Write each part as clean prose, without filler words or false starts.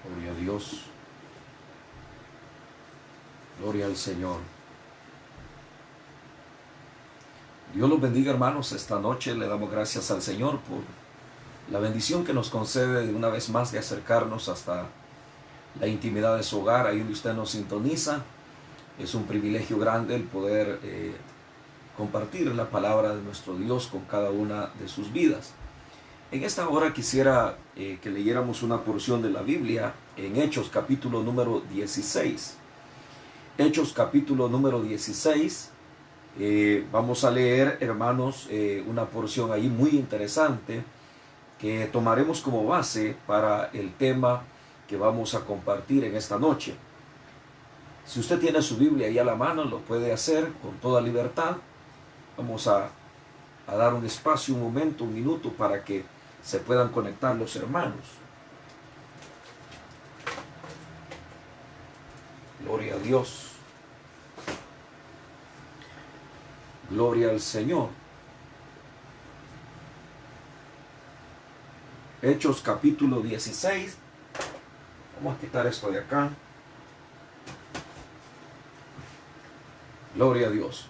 Gloria a Dios. Gloria al Señor. Dios los bendiga, hermanos. Esta noche le damos gracias al Señor por la bendición que nos concede de una vez más de acercarnos hasta la intimidad de su hogar, ahí donde usted nos sintoniza. Es un privilegio grande el poder compartir la palabra de nuestro Dios con cada una de sus vidas. En esta hora quisiera que leyéramos una porción de la Biblia en Hechos capítulo número 16. Hechos capítulo número 16. Vamos a leer, hermanos, una porción ahí muy interesante que tomaremos como base para el tema que vamos a compartir en esta noche. Si usted tiene su Biblia ahí a la mano, lo puede hacer con toda libertad. Vamos a dar un espacio, un momento, un minuto para que se puedan conectar los hermanos. Gloria a Dios. Gloria al Señor. Hechos capítulo 16. Vamos a quitar esto de acá. Gloria a Dios.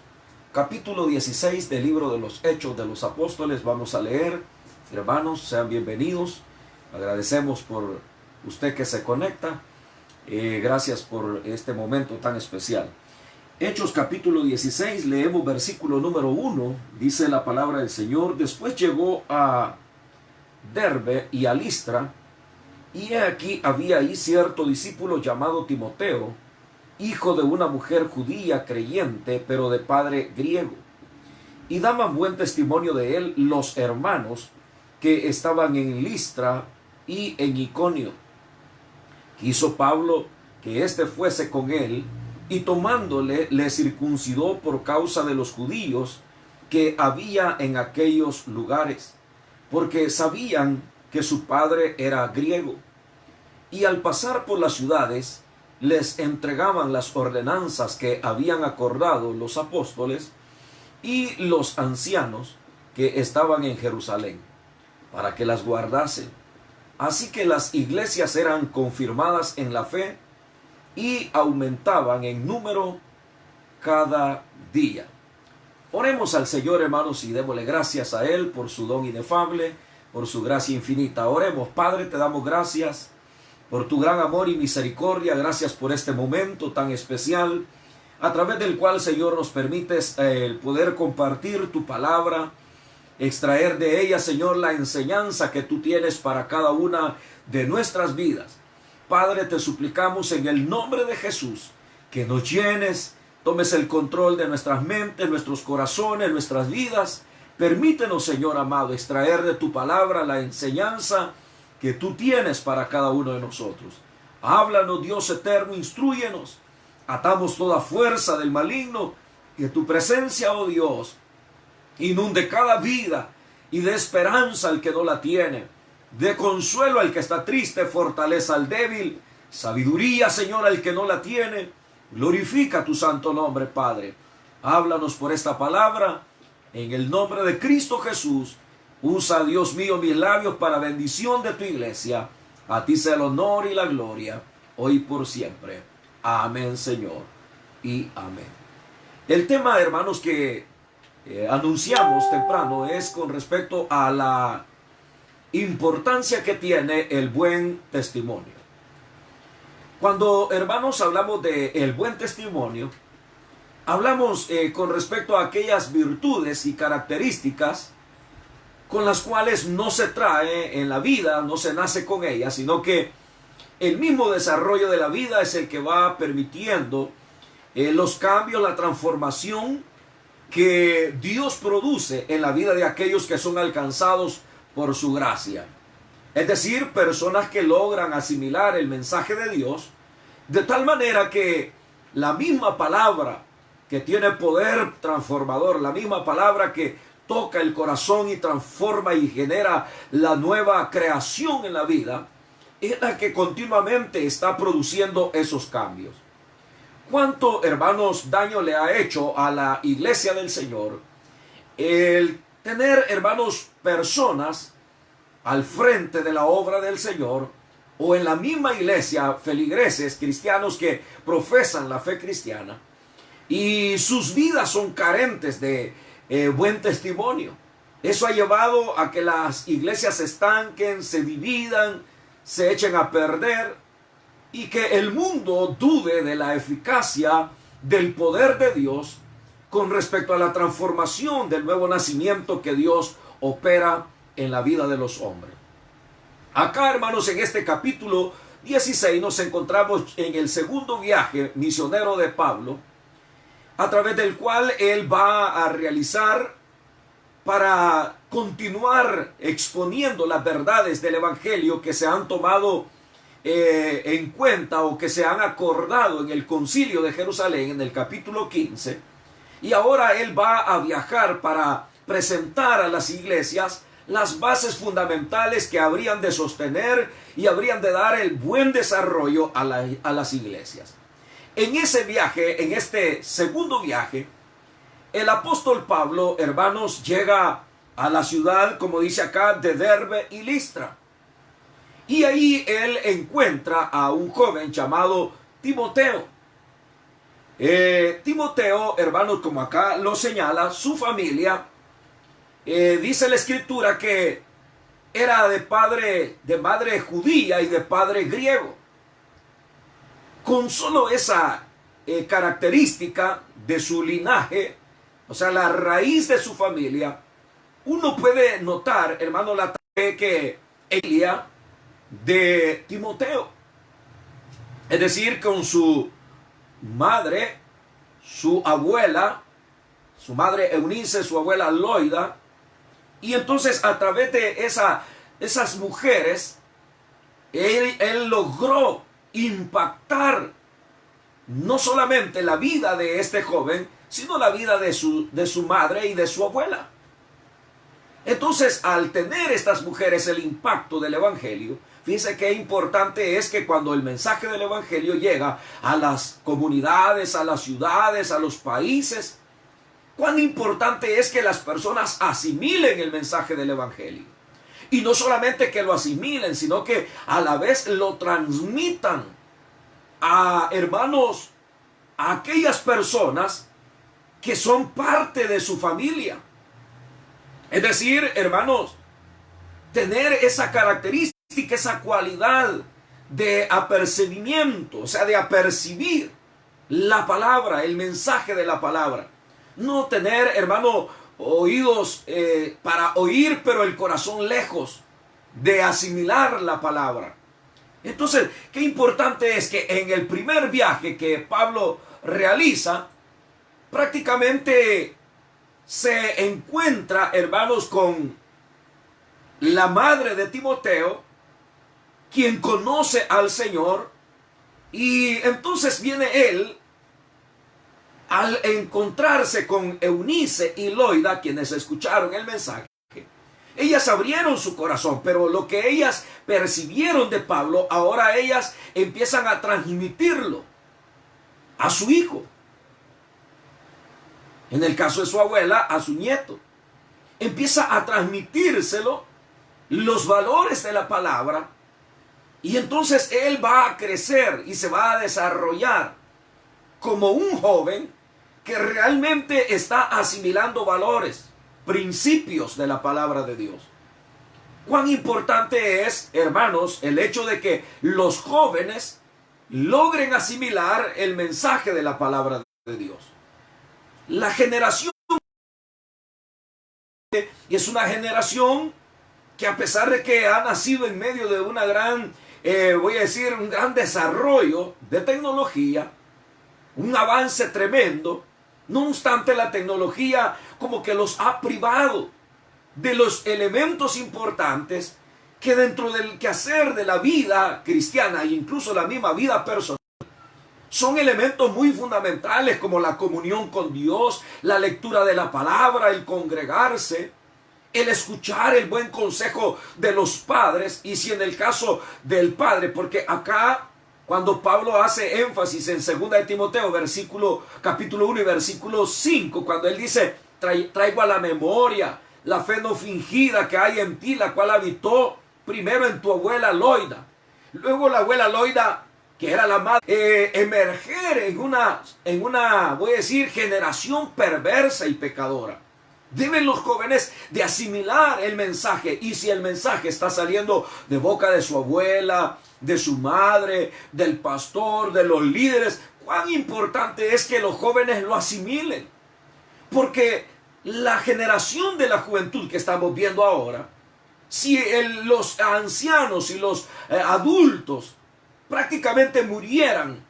Capítulo 16 del libro de los Hechos de los Apóstoles. Vamos a leer. Hermanos, sean bienvenidos. Agradecemos por usted que se conecta. Gracias por este momento tan especial. Hechos capítulo 16, leemos versículo número 1. Dice la palabra del Señor: después llegó a Derbe y a Listra, y aquí había ahí cierto discípulo llamado Timoteo, hijo de una mujer judía creyente, pero de padre griego. Y daban buen testimonio de él los hermanos que estaban en Listra y en Iconio. Quiso Pablo que éste fuese con él, y tomándole le circuncidó por causa de los judíos que había en aquellos lugares, porque sabían que su padre era griego. Y al pasar por las ciudades, les entregaban las ordenanzas que habían acordado los apóstoles y los ancianos que estaban en Jerusalén, para que las guardasen. Así que las iglesias eran confirmadas en la fe y aumentaban en número cada día. Oremos al Señor, hermanos, y démosle gracias a Él por su don inefable, por su gracia infinita. Oremos. Padre, te damos gracias por tu gran amor y misericordia. Gracias por este momento tan especial, a través del cual, Señor, nos permites el poder compartir tu palabra, extraer de ella, Señor, la enseñanza que tú tienes para cada una de nuestras vidas. Padre, te suplicamos en el nombre de Jesús que nos llenes, tomes el control de nuestras mentes, nuestros corazones, nuestras vidas. Permítenos, Señor amado, extraer de tu palabra la enseñanza que tú tienes para cada uno de nosotros. Háblanos, Dios eterno, instrúyenos. Atamos toda fuerza del maligno, que tu presencia, oh Dios, inunde cada vida y de esperanza al que no la tiene, de consuelo al que está triste, fortaleza al débil, sabiduría, Señor, al que no la tiene. Glorifica tu santo nombre, Padre. Háblanos por esta palabra, en el nombre de Cristo Jesús. Usa, Dios mío, mis labios para bendición de tu iglesia. A ti sea el honor y la gloria, hoy y por siempre. Amén, Señor, y amén. El tema, hermanos, que anunciamos temprano es con respecto a la importancia que tiene el buen testimonio. Cuando, hermanos, hablamos de el buen testimonio, hablamos con respecto a aquellas virtudes y características con las cuales no se trae en la vida, no se nace con ellas, sino que el mismo desarrollo de la vida es el que va permitiendo los cambios, la transformación que Dios produce en la vida de aquellos que son alcanzados por su gracia. Es decir, personas que logran asimilar el mensaje de Dios de tal manera que la misma palabra que tiene poder transformador, la misma palabra que toca el corazón y transforma y genera la nueva creación en la vida, es la que continuamente está produciendo esos cambios. ¿Cuánto, hermanos, daño le ha hecho a la iglesia del Señor el tener, hermanos, personas al frente de la obra del Señor o en la misma iglesia feligreses cristianos que profesan la fe cristiana y sus vidas son carentes de buen testimonio. Eso ha llevado a que las iglesias se estanquen, se dividan, se echen a perder y que el mundo dude de la eficacia del poder de Dios con respecto a la transformación del nuevo nacimiento que Dios opera en la vida de los hombres. Acá, hermanos, en este capítulo 16 nos encontramos en el segundo viaje misionero de Pablo, a través del cual él va a realizar para continuar exponiendo las verdades del evangelio que se han tomado en cuenta o que se han acordado en el concilio de Jerusalén en el capítulo 15. Y ahora él va a viajar para presentar a las iglesias las bases fundamentales que habrían de sostener y habrían de dar el buen desarrollo a las iglesias. En ese viaje, en este segundo viaje, el apóstol Pablo, hermanos, llega a la ciudad, como dice acá, de Derbe y Listra. Y ahí él encuentra a un joven llamado Timoteo. Timoteo, hermanos, como acá lo señala, su familia, dice la escritura que era de madre judía y de padre griego. Con solo esa característica de su linaje, o sea, la raíz de su familia, uno puede notar, hermano, la que Elia de Timoteo. Es decir, con su madre, su abuela, su madre Eunice, su abuela Loida, y entonces a través de esas mujeres, él logró impactar no solamente la vida de este joven, sino la vida de su madre y de su abuela. Entonces, al tener estas mujeres el impacto del evangelio, fíjense qué importante es que cuando el mensaje del evangelio llega a las comunidades, a las ciudades, a los países, cuán importante es que las personas asimilen el mensaje del evangelio. Y no solamente que lo asimilen, sino que a la vez lo transmitan a hermanos, a aquellas personas que son parte de su familia. Es decir, hermanos, tener esa característica, esa cualidad de apercibimiento, o sea, de apercibir la palabra, el mensaje de la palabra. No tener, hermano, oídos para oír, pero el corazón lejos de asimilar la palabra. Entonces, qué importante es que en el primer viaje que Pablo realiza, prácticamente se encuentra, hermanos, con la madre de Timoteo, quien conoce al Señor, y entonces viene él al encontrarse con Eunice y Loida, quienes escucharon el mensaje. Ellas abrieron su corazón, pero lo que ellas percibieron de Pablo, ahora ellas empiezan a transmitirlo a su hijo. En el caso de su abuela, a su nieto. Empieza a transmitírselo los valores de la palabra, y entonces él va a crecer y se va a desarrollar como un joven que realmente está asimilando valores, principios de la palabra de Dios. Cuán importante es, hermanos, el hecho de que los jóvenes logren asimilar el mensaje de la palabra de Dios. La generación es una generación que, a pesar de que ha nacido en medio de una gran, un gran desarrollo de tecnología, un avance tremendo, no obstante la tecnología como que los ha privado de los elementos importantes que dentro del quehacer de la vida cristiana e incluso la misma vida personal son elementos muy fundamentales, como la comunión con Dios, la lectura de la palabra, el congregarse, el escuchar el buen consejo de los padres. Y si en el caso del padre, porque acá cuando Pablo hace énfasis en 2 de Timoteo, capítulo 1 y versículo 5, cuando él dice, traigo a la memoria la fe no fingida que hay en ti, la cual habitó primero en tu abuela Loida, luego la abuela Loida, que era la madre, emerger en una, voy a decir, generación perversa y pecadora. Deben los jóvenes de asimilar el mensaje, y si el mensaje está saliendo de boca de su abuela, de su madre, del pastor, de los líderes, cuán importante es que los jóvenes lo asimilen. Porque la generación de la juventud que estamos viendo ahora, si los ancianos y los adultos prácticamente murieran,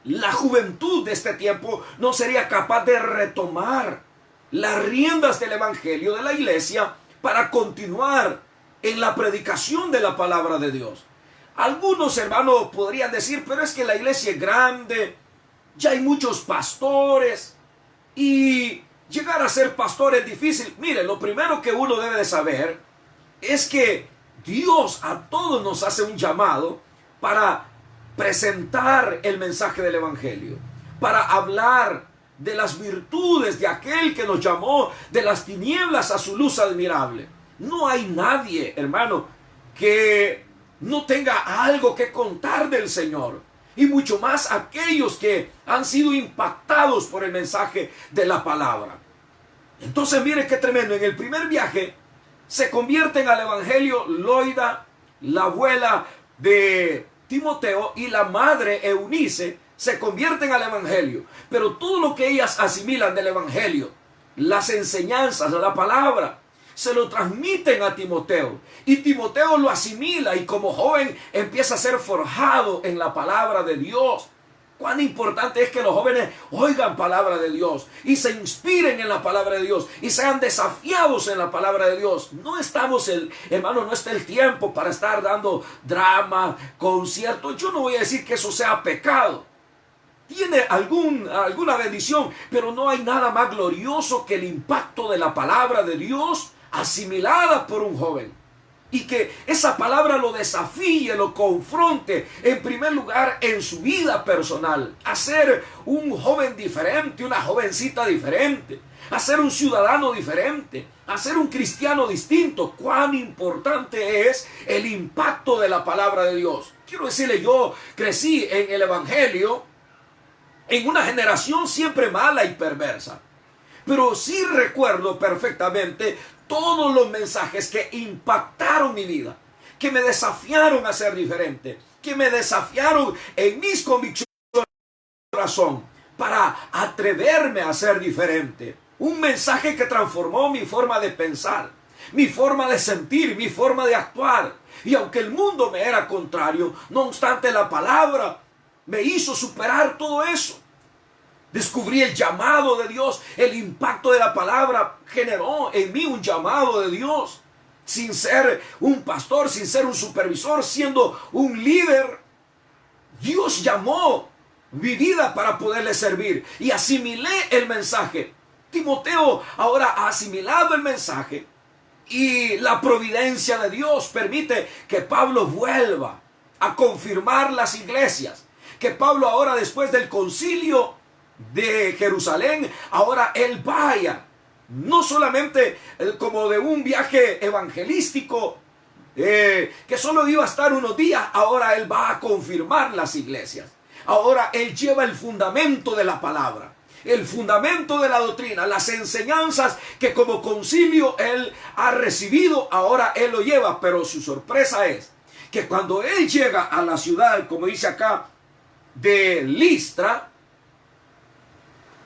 la juventud de este tiempo no sería capaz de retomar las riendas del evangelio de la iglesia para continuar en la predicación de la palabra de Dios. Algunos hermanos podrían decir, pero es que la iglesia es grande, ya hay muchos pastores y llegar a ser pastor es difícil. Mire, lo primero que uno debe de saber es que Dios a todos nos hace un llamado para presentar el mensaje del evangelio, para hablar de las virtudes de aquel que nos llamó de las tinieblas a su luz admirable. No hay nadie, hermano, que no tenga algo que contar del Señor, y mucho más aquellos que han sido impactados por el mensaje de la palabra. Entonces mire qué tremendo. En el primer viaje se convierten al evangelio Loida, la abuela de Timoteo, y la madre Eunice se convierten al evangelio. Pero todo lo que ellas asimilan del evangelio, las enseñanzas de la palabra, se lo transmiten a Timoteo, y Timoteo lo asimila, y como joven empieza a ser forjado en la palabra de Dios. Cuán importante es que los jóvenes oigan palabra de Dios y se inspiren en la palabra de Dios y sean desafiados en la palabra de Dios. No estamos, hermano, no está el tiempo para estar dando drama, conciertos. Yo no voy a decir que eso sea pecado. Tiene alguna bendición, pero no hay nada más glorioso que el impacto de la palabra de Dios asimilada por un joven. Y que esa palabra lo desafíe, lo confronte, en primer lugar en su vida personal, a ser un joven diferente, una jovencita diferente, a ser un ciudadano diferente, a ser un cristiano distinto. Cuán importante es el impacto de la palabra de Dios. Quiero decirle, yo crecí en el evangelio en una generación siempre mala y perversa, pero sí recuerdo perfectamente todos los mensajes que impactaron mi vida, que me desafiaron a ser diferente, que me desafiaron en mis convicciones de corazón para atreverme a ser diferente. Un mensaje que transformó mi forma de pensar, mi forma de sentir, mi forma de actuar. Y aunque el mundo me era contrario, no obstante la palabra me hizo superar todo eso. Descubrí el llamado de Dios, el impacto de la palabra generó en mí un llamado de Dios. Sin ser un pastor, sin ser un supervisor, siendo un líder, Dios llamó mi vida para poderle servir. Y asimilé el mensaje. Timoteo ahora ha asimilado el mensaje. Y la providencia de Dios permite que Pablo vuelva a confirmar las iglesias. Que Pablo ahora, después del concilio de Jerusalén, ahora él vaya, no solamente como de un viaje evangelístico que solo iba a estar unos días, ahora él va a confirmar las iglesias. Ahora él lleva el fundamento de la palabra, el fundamento de la doctrina, las enseñanzas que como concilio él ha recibido, ahora él lo lleva. Pero su sorpresa es que cuando él llega a la ciudad, como dice acá, de Listra,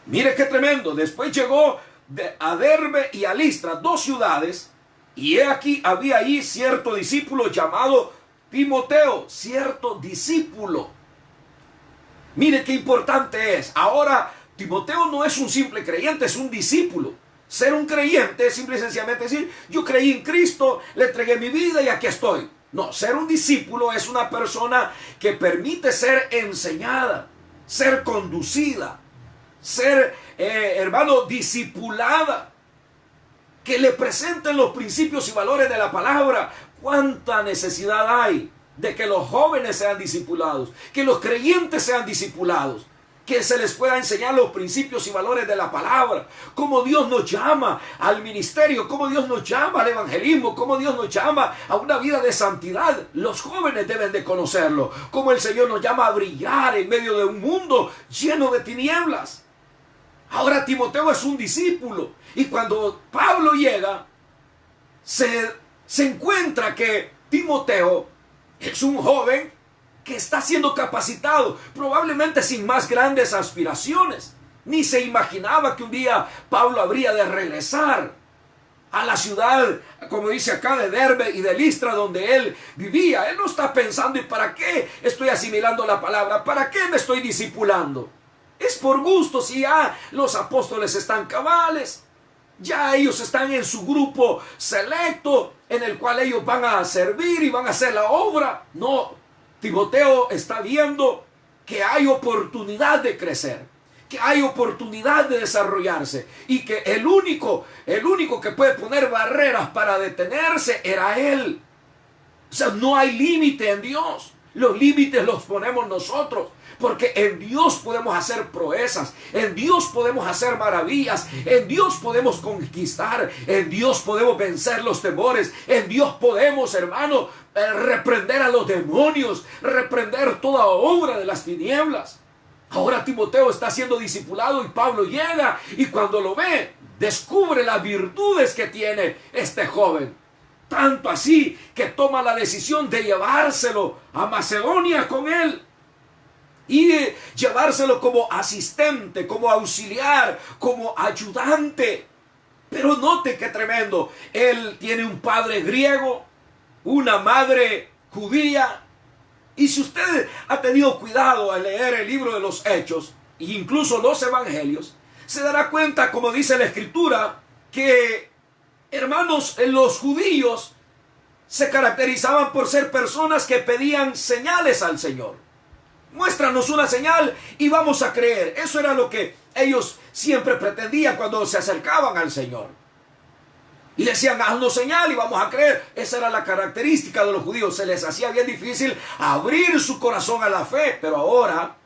mire qué tremendo. Después llegó a Derbe y a Listra, dos ciudades, y he aquí había allí cierto discípulo llamado Timoteo, cierto discípulo. Mire qué importante es. Ahora Timoteo no es un simple creyente, es un discípulo. Ser un creyente es simple y sencillamente decir, yo creí en Cristo, le entregué mi vida y aquí estoy. No, ser un discípulo es una persona que permite ser enseñada, ser conducida, ser, hermano, discipulada, que le presenten los principios y valores de la palabra. Cuánta necesidad hay de que los jóvenes sean discipulados, que los creyentes sean discipulados. que se les pueda enseñar los principios y valores de la palabra, cómo Dios nos llama al ministerio, cómo Dios nos llama al evangelismo, cómo Dios nos llama a una vida de santidad. Los jóvenes deben de conocerlo, cómo el Señor nos llama a brillar en medio de un mundo lleno de tinieblas. Ahora Timoteo es un discípulo, y cuando Pablo llega, se encuentra que Timoteo es un joven que está siendo capacitado, probablemente sin más grandes aspiraciones. Ni se imaginaba que un día Pablo habría de regresar a la ciudad, como dice acá, de Derbe y de Listra, donde él vivía. Él no está pensando, ¿y para qué estoy asimilando la palabra? ¿Para qué me estoy discipulando? Es por gusto. Si ya los apóstoles están cabales, ya ellos están en su grupo selecto, en el cual ellos van a servir y van a hacer la obra. No, Timoteo está viendo que hay oportunidad de crecer, que hay oportunidad de desarrollarse, y que el único que puede poner barreras para detenerse era él. O sea, no hay límite en Dios. Los límites los ponemos nosotros, porque en Dios podemos hacer proezas, en Dios podemos hacer maravillas, en Dios podemos conquistar, en Dios podemos vencer los temores, en Dios podemos, hermano, reprender a los demonios, reprender toda obra de las tinieblas. Ahora Timoteo está siendo discipulado y Pablo llega, y cuando lo ve, descubre las virtudes que tiene este joven. Tanto así que toma la decisión de llevárselo a Macedonia con él. Y llevárselo como asistente, como auxiliar, como ayudante. Pero note qué tremendo. Él tiene un padre griego, una madre judía. Y si usted ha tenido cuidado al leer el libro de los Hechos, e incluso los Evangelios, se dará cuenta, como dice la Escritura, que, hermanos, los judíos se caracterizaban por ser personas que pedían señales al Señor. Muéstranos una señal y vamos a creer. Eso era lo que ellos siempre pretendían cuando se acercaban al Señor. Y le decían, haznos señal y vamos a creer. Esa era la característica de los judíos. Se les hacía bien difícil abrir su corazón a la fe. Pero ahora,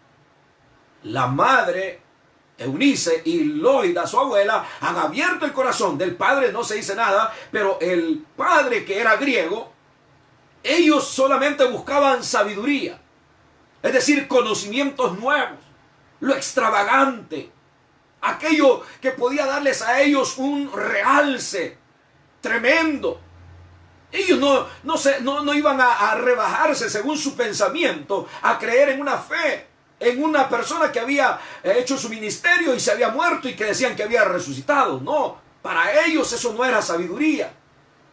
la madre Eunice y Loida, su abuela, han abierto el corazón. Del padre no se dice nada, pero el padre, que era griego, ellos solamente buscaban sabiduría. Es decir, conocimientos nuevos, lo extravagante, aquello que podía darles a ellos un realce tremendo. Ellos no iban a rebajarse según su pensamiento, a creer en una fe, en una persona que había hecho su ministerio y se había muerto y que decían que había resucitado. No, para ellos eso no era sabiduría.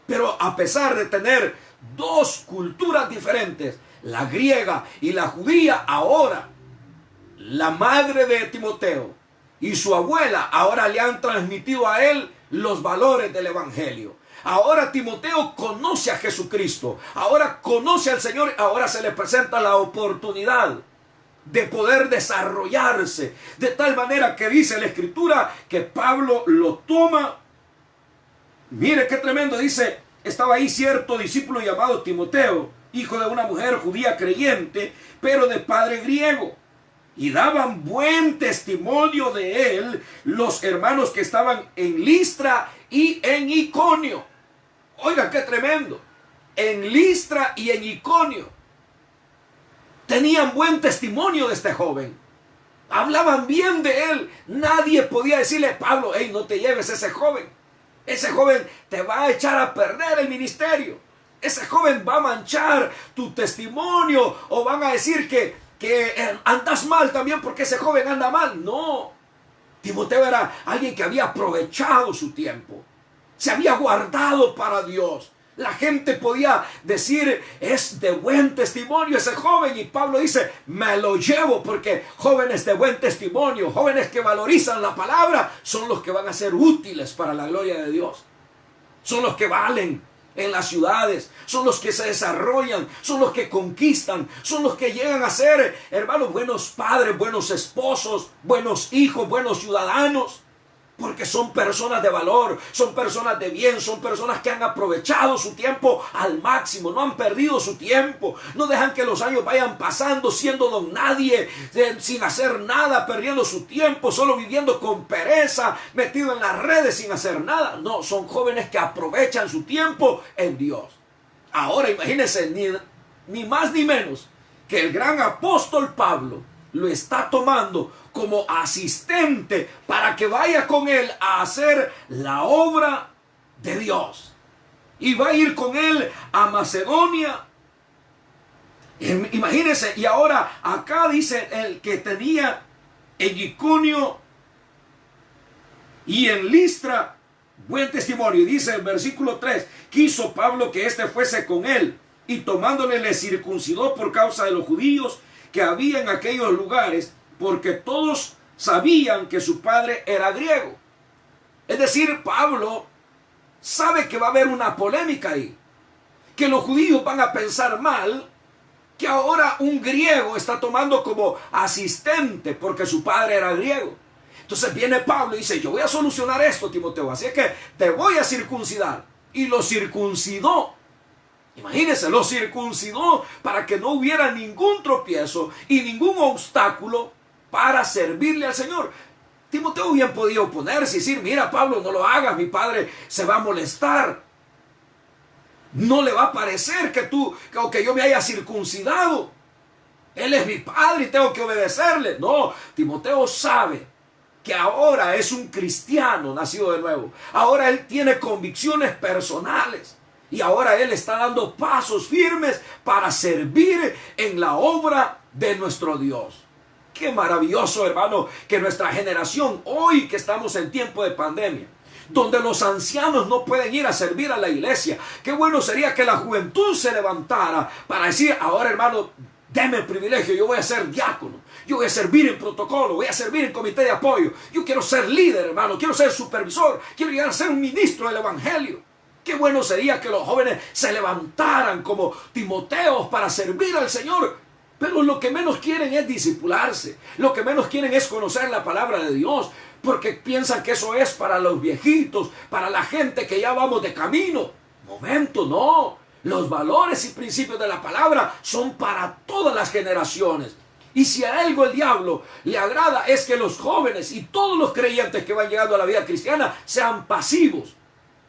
Pero a pesar de tener dos culturas diferentes, la griega y la judía, ahora la madre de Timoteo y su abuela ahora le han transmitido a él los valores del evangelio. Ahora Timoteo conoce a Jesucristo, ahora conoce al Señor, ahora se le presenta la oportunidad de poder desarrollarse, de tal manera que dice la Escritura que Pablo lo toma. Mire qué tremendo, dice, estaba ahí cierto discípulo llamado Timoteo, hijo de una mujer judía creyente, pero de padre griego. Y daban buen testimonio de él los hermanos que estaban en Listra y en Iconio. Oiga, qué tremendo. En Listra y en Iconio tenían buen testimonio de este joven. Hablaban bien de él. Nadie podía decirle, Pablo, hey, no te lleves ese joven. Ese joven te va a echar a perder el ministerio. Ese joven va a manchar tu testimonio, o van a decir que andas mal también porque ese joven anda mal. No. Timoteo era alguien que había aprovechado su tiempo. Se había guardado para Dios. La gente podía decir, es de buen testimonio ese joven. Y Pablo dice, me lo llevo, porque jóvenes de buen testimonio, jóvenes que valorizan la palabra, son los que van a ser útiles para la gloria de Dios. Son los que valen en las ciudades, son los que se desarrollan, son los que conquistan, son los que llegan a ser, hermanos, buenos padres, buenos esposos, buenos hijos, buenos ciudadanos. Porque son personas de valor, son personas de bien, son personas que han aprovechado su tiempo al máximo, no han perdido su tiempo, no dejan que los años vayan pasando siendo don nadie, sin hacer nada, perdiendo su tiempo, solo viviendo con pereza, metido en las redes sin hacer nada. No, son jóvenes que aprovechan su tiempo en Dios. Ahora imagínense, ni más ni menos que el gran apóstol Pablo lo está tomando como asistente para que vaya con él a hacer la obra de Dios. Y va a ir con él a Macedonia. Imagínense, y ahora acá dice el que tenía en Iconio y en Listra buen testimonio. Dice el versículo 3, quiso Pablo que éste fuese con él, y tomándole le circuncidó por causa de los judíos que había en aquellos lugares, porque todos sabían que su padre era griego. Es decir, Pablo sabe que va a haber una polémica ahí, que los judíos van a pensar mal, que ahora un griego está tomando como asistente porque su padre era griego. Entonces viene Pablo y dice, yo voy a solucionar esto, Timoteo, así es que te voy a circuncidar. Y lo circuncidó. Imagínense, lo circuncidó para que no hubiera ningún tropiezo y ningún obstáculo para servirle al Señor. Timoteo bien podía oponerse y decir, mira Pablo, no lo hagas, mi padre se va a molestar. No le va a parecer que yo me haya circuncidado. Él es mi padre y tengo que obedecerle. No, Timoteo sabe que ahora es un cristiano nacido de nuevo. Ahora él tiene convicciones personales. Y ahora él está dando pasos firmes para servir en la obra de nuestro Dios. Qué maravilloso, hermano, que nuestra generación, hoy que estamos en tiempo de pandemia, donde los ancianos no pueden ir a servir a la iglesia, qué bueno sería que la juventud se levantara para decir, ahora hermano, deme el privilegio, yo voy a ser diácono, yo voy a servir en protocolo, voy a servir en comité de apoyo, yo quiero ser líder, hermano, quiero ser supervisor, quiero llegar a ser un ministro del evangelio. Qué bueno sería que los jóvenes se levantaran como Timoteos para servir al Señor. Pero lo que menos quieren es discipularse. Lo que menos quieren es conocer la palabra de Dios. Porque piensan que eso es para los viejitos, para la gente que ya vamos de camino. Momento, no. Los valores y principios de la palabra son para todas las generaciones. Y si a algo el diablo le agrada es que los jóvenes y todos los creyentes que van llegando a la vida cristiana sean pasivos.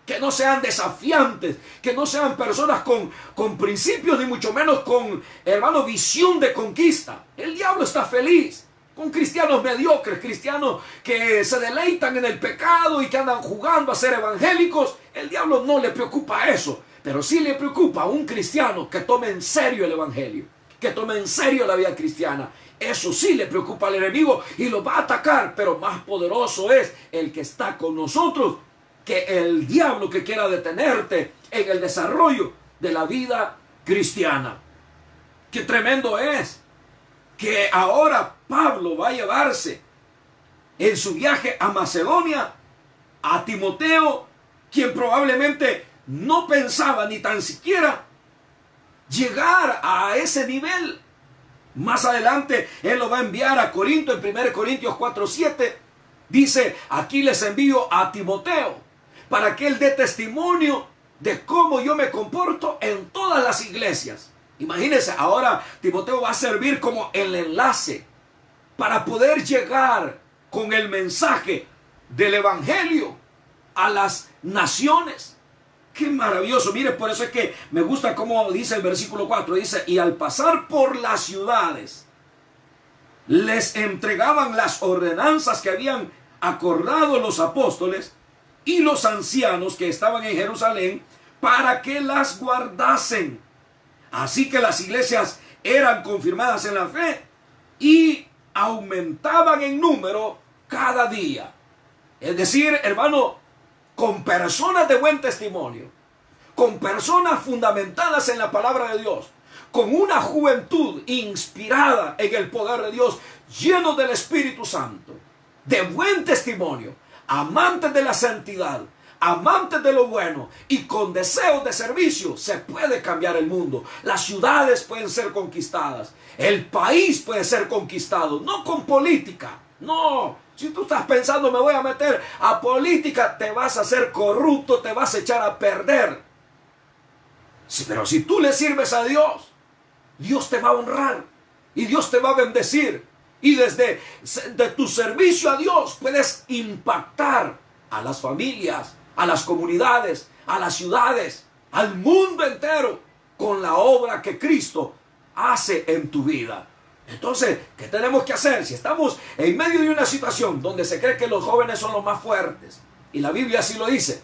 Que no sean desafiantes, que no sean personas con principios, ni mucho menos con, hermano, visión de conquista. El diablo está feliz con cristianos mediocres, cristianos que se deleitan en el pecado y que andan jugando a ser evangélicos. El diablo no le preocupa eso, pero sí le preocupa a un cristiano que tome en serio el evangelio, que tome en serio la vida cristiana. Eso sí le preocupa al enemigo y lo va a atacar, pero más poderoso es el que está con nosotros que el diablo que quiera detenerte en el desarrollo de la vida cristiana. Qué tremendo es que ahora Pablo va a llevarse en su viaje a Macedonia a Timoteo, quien probablemente no pensaba ni tan siquiera llegar a ese nivel. Más adelante él lo va a enviar a Corinto, en 1 Corintios 4:7 dice, aquí les envío a Timoteo para que él dé testimonio de cómo yo me comporto en todas las iglesias. Imagínense, ahora Timoteo va a servir como el enlace para poder llegar con el mensaje del evangelio a las naciones. Qué maravilloso. Mire, por eso es que me gusta cómo dice el versículo 4. Dice, y al pasar por las ciudades, les entregaban las ordenanzas que habían acordado los apóstoles y los ancianos que estaban en Jerusalén para que las guardasen. Así que las iglesias eran confirmadas en la fe y aumentaban en número cada día. Es decir, hermano, con personas de buen testimonio, con personas fundamentadas en la palabra de Dios, con una juventud inspirada en el poder de Dios, llenos del Espíritu Santo, de buen testimonio, amantes de la santidad, amantes de lo bueno y con deseos de servicio, se puede cambiar el mundo. Las ciudades pueden ser conquistadas, el país puede ser conquistado, no con política, no, Si tú estás pensando, me voy a meter a política, te vas a hacer corrupto, te vas a echar a perder. Sí, pero si tú le sirves a Dios, Dios te va a honrar y Dios te va a bendecir. Y desde de tu servicio a Dios puedes impactar a las familias, a las comunidades, a las ciudades, al mundo entero con la obra que Cristo hace en tu vida. Entonces, ¿qué tenemos que hacer? Si estamos en medio de una situación donde se cree que los jóvenes son los más fuertes, y la Biblia así lo dice,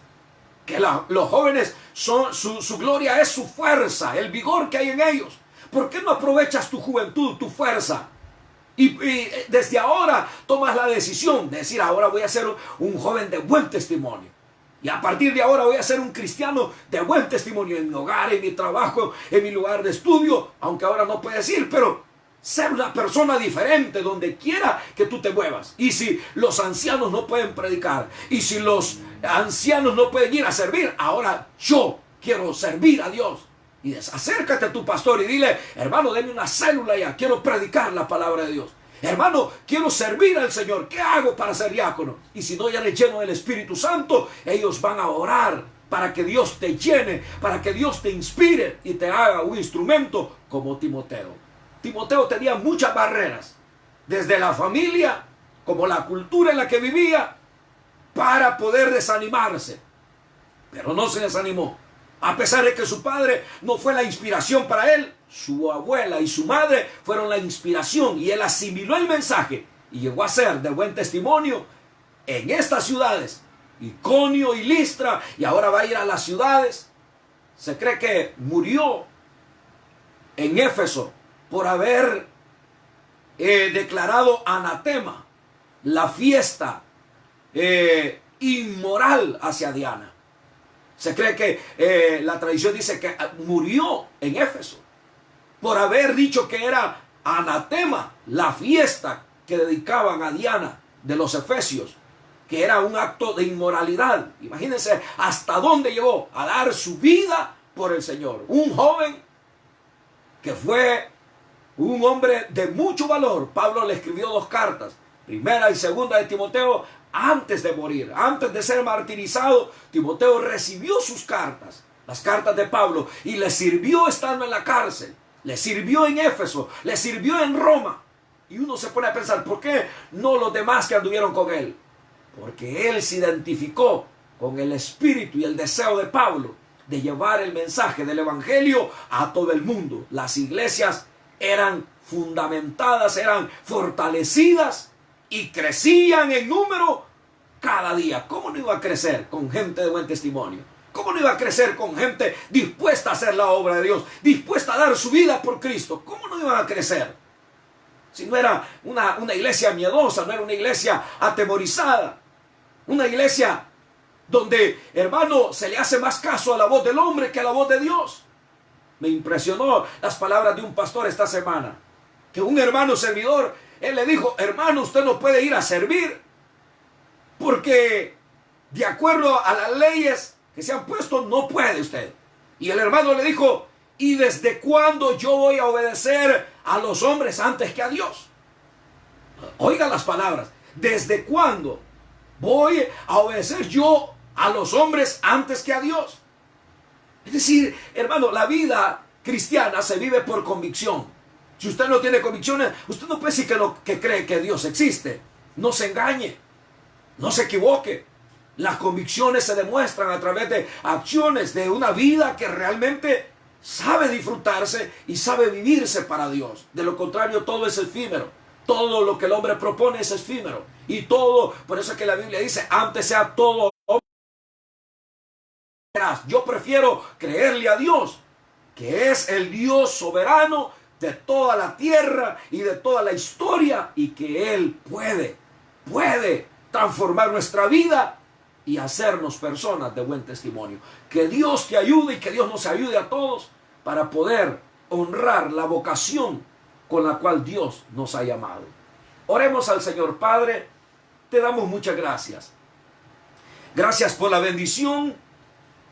que los jóvenes son su gloria es su fuerza, el vigor que hay en ellos. ¿Por qué no aprovechas tu juventud, tu fuerza? Y desde ahora tomas la decisión de decir, ahora voy a ser un joven de buen testimonio. Y a partir de ahora voy a ser un cristiano de buen testimonio en mi hogar, en mi trabajo, en mi lugar de estudio, aunque ahora no puedes ir, pero ser una persona diferente donde quiera que tú te muevas. Y si los ancianos no pueden predicar, y si los ancianos no pueden ir a servir, ahora yo quiero servir a Dios. Y acércate a tu pastor y dile, hermano, denme una célula ya, quiero predicar la palabra de Dios. Hermano, quiero servir al Señor, ¿qué hago para ser diácono? Y si no ya eres lleno del Espíritu Santo, ellos van a orar para que Dios te llene, para que Dios te inspire y te haga un instrumento como Timoteo. Timoteo tenía muchas barreras, desde la familia, como la cultura en la que vivía, para poder desanimarse. Pero no se desanimó. A pesar de que su padre no fue la inspiración para él, su abuela y su madre fueron la inspiración, y él asimiló el mensaje y llegó a ser de buen testimonio en estas ciudades, Iconio y Listra, y ahora va a ir a las ciudades. Se cree que murió en Éfeso por haber declarado anatema la fiesta inmoral hacia Diana. Se cree que la tradición dice que murió en Éfeso por haber dicho que era anatema la fiesta que dedicaban a Diana de los efesios, que era un acto de inmoralidad. Imagínense hasta dónde llegó a dar su vida por el Señor. Un joven que fue un hombre de mucho valor. Pablo le escribió 2 cartas, primera y segunda de Timoteo, antes de morir, antes de ser martirizado. Timoteo recibió sus cartas, las cartas de Pablo, y le sirvió estando en la cárcel, le sirvió en Éfeso, le sirvió en Roma. Y uno se pone a pensar, ¿por qué no los demás que anduvieron con él? Porque él se identificó con el espíritu y el deseo de Pablo de llevar el mensaje del evangelio a todo el mundo. Las iglesias eran fundamentadas, eran fortalecidas y crecían en número cada día. ¿Cómo no iba a crecer con gente de buen testimonio? ¿Cómo no iba a crecer con gente dispuesta a hacer la obra de Dios, dispuesta a dar su vida por Cristo? ¿Cómo no iban a crecer? Si no era una iglesia miedosa, no era una iglesia atemorizada, una iglesia donde, hermano, se le hace más caso a la voz del hombre que a la voz de Dios. Me impresionó las palabras de un pastor esta semana, que un hermano servidor, él le dijo, hermano, usted no puede ir a servir porque de acuerdo a las leyes que se han puesto, no puede usted. Y el hermano le dijo, ¿y desde cuándo yo voy a obedecer a los hombres antes que a Dios? Oiga las palabras, ¿desde cuándo voy a obedecer yo a los hombres antes que a Dios? Es decir, hermano, la vida cristiana se vive por convicción. Si usted no tiene convicciones, usted no puede decir que cree que Dios existe. No se engañe, no se equivoque. Las convicciones se demuestran a través de acciones, de una vida que realmente sabe disfrutarse y sabe vivirse para Dios. De lo contrario, todo es efímero. Todo lo que el hombre propone es efímero. Y todo, por eso es que la Biblia dice, antes sea todo. Yo prefiero creerle a Dios, que es el Dios soberano de toda la tierra y de toda la historia, y que Él puede transformar nuestra vida y hacernos personas de buen testimonio. Que Dios te ayude y que Dios nos ayude a todos para poder honrar la vocación con la cual Dios nos ha llamado. Oremos al Señor. Padre, te damos muchas gracias. Gracias por la bendición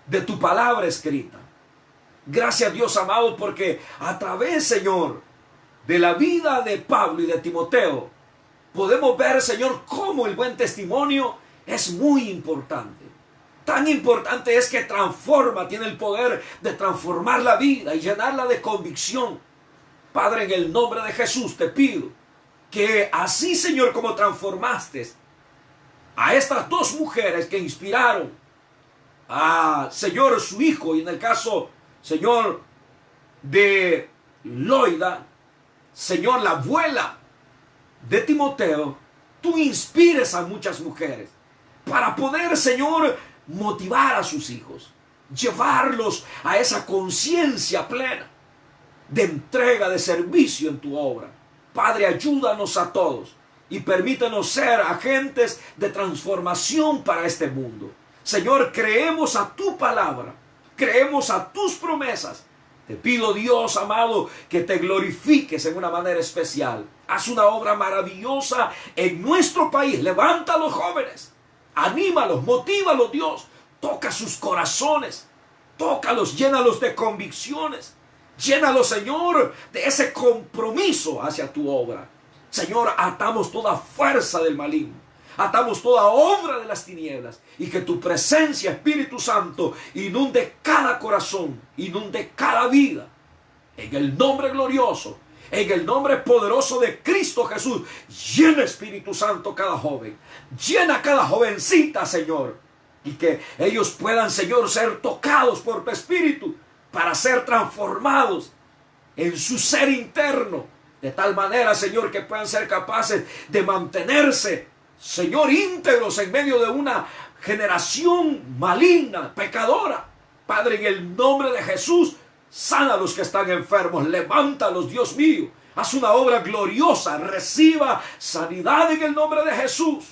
de tu palabra escrita. Gracias, Dios amado, porque a través, Señor, de la vida de Pablo y de Timoteo, podemos ver, Señor, cómo el buen testimonio es muy importante. Tan importante es que transforma, tiene el poder de transformar la vida y llenarla de convicción. Padre, en el nombre de Jesús te pido que así, Señor, como transformaste a estas dos mujeres que inspiraron a, Señor, su hijo, y en el caso, Señor, de Loida, Señor, la abuela de Timoteo, tú inspires a muchas mujeres para poder, Señor, motivar a sus hijos, llevarlos a esa conciencia plena de entrega, de servicio en tu obra. Padre, ayúdanos a todos y permítanos ser agentes de transformación para este mundo. Señor, creemos a tu palabra, creemos a tus promesas. Te pido, Dios amado, que te glorifiques en una manera especial. Haz una obra maravillosa en nuestro país. Levanta a los jóvenes, anímalos, motívalos, Dios. Toca sus corazones, tócalos, llénalos de convicciones. Llénalos, Señor, de ese compromiso hacia tu obra. Señor, atamos toda fuerza del maligno. Atamos toda obra de las tinieblas y que tu presencia, Espíritu Santo, inunde cada corazón, inunde cada vida. En el nombre glorioso, en el nombre poderoso de Cristo Jesús, llena, Espíritu Santo, cada joven. Llena cada jovencita, Señor. Y que ellos puedan, Señor, ser tocados por tu Espíritu para ser transformados en su ser interno. De tal manera, Señor, que puedan ser capaces de mantenerse, Señor, íntegros en medio de una generación maligna, pecadora. Padre, en el nombre de Jesús, sana a los que están enfermos, levántalos, Dios mío. Haz una obra gloriosa, reciba sanidad en el nombre de Jesús.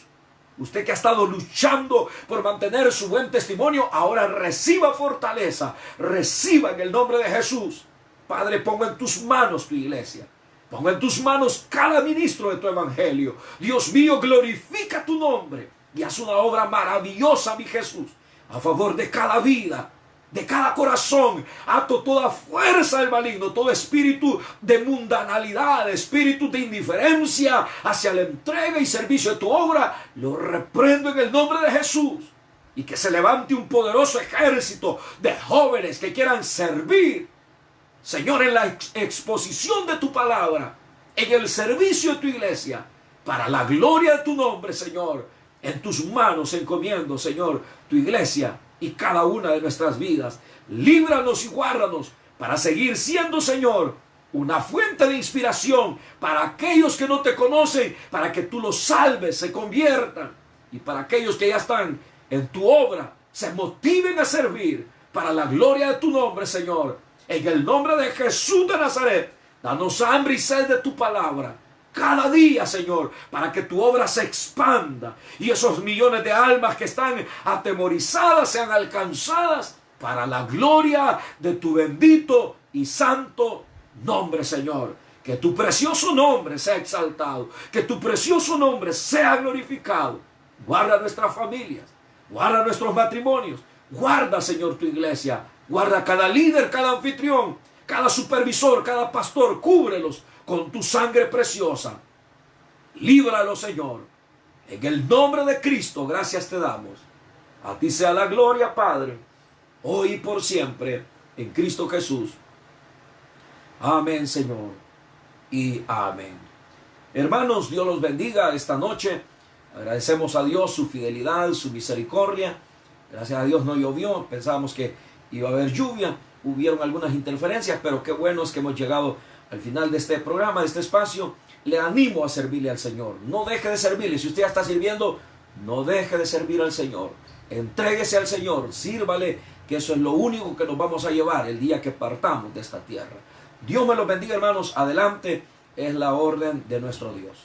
Usted que ha estado luchando por mantener su buen testimonio, ahora reciba fortaleza, reciba en el nombre de Jesús. Padre, pongo en tus manos tu iglesia. Pongo en tus manos cada ministro de tu evangelio. Dios mío, glorifica tu nombre y haz una obra maravillosa, mi Jesús, a favor de cada vida, de cada corazón. Ato toda fuerza del maligno, todo espíritu de mundanalidad, espíritu de indiferencia hacia la entrega y servicio de tu obra. Lo reprendo en el nombre de Jesús. Y que se levante un poderoso ejército de jóvenes que quieran servir, Señor, en la exposición de tu palabra, en el servicio de tu iglesia, para la gloria de tu nombre, Señor. En tus manos encomiendo, Señor, tu iglesia y cada una de nuestras vidas. Líbranos y guárdanos para seguir siendo, Señor, una fuente de inspiración para aquellos que no te conocen, para que tú los salves, se conviertan, y para aquellos que ya están en tu obra, se motiven a servir para la gloria de tu nombre, Señor. En el nombre de Jesús de Nazaret, danos hambre y sed de tu palabra cada día, Señor, para que tu obra se expanda y esos millones de almas que están atemorizadas sean alcanzadas para la gloria de tu bendito y santo nombre, Señor. Que tu precioso nombre sea exaltado, que tu precioso nombre sea glorificado. Guarda nuestras familias, guarda nuestros matrimonios, guarda, Señor, tu iglesia. Guarda cada líder, cada anfitrión, cada supervisor, cada pastor. Cúbrelos con tu sangre preciosa. Líbralos, Señor. En el nombre de Cristo, gracias te damos. A ti sea la gloria, Padre, hoy y por siempre, en Cristo Jesús. Amén, Señor, y amén. Hermanos, Dios los bendiga esta noche. Agradecemos a Dios su fidelidad, su misericordia. Gracias a Dios no llovió. Pensábamos que iba a haber lluvia, hubieron algunas interferencias, pero qué bueno es que hemos llegado al final de este programa, de este espacio. Le animo a servirle al Señor. No deje de servirle. Si usted ya está sirviendo, no deje de servir al Señor. Entréguese al Señor, sírvale, que eso es lo único que nos vamos a llevar el día que partamos de esta tierra. Dios me los bendiga, hermanos. Adelante, es la orden de nuestro Dios.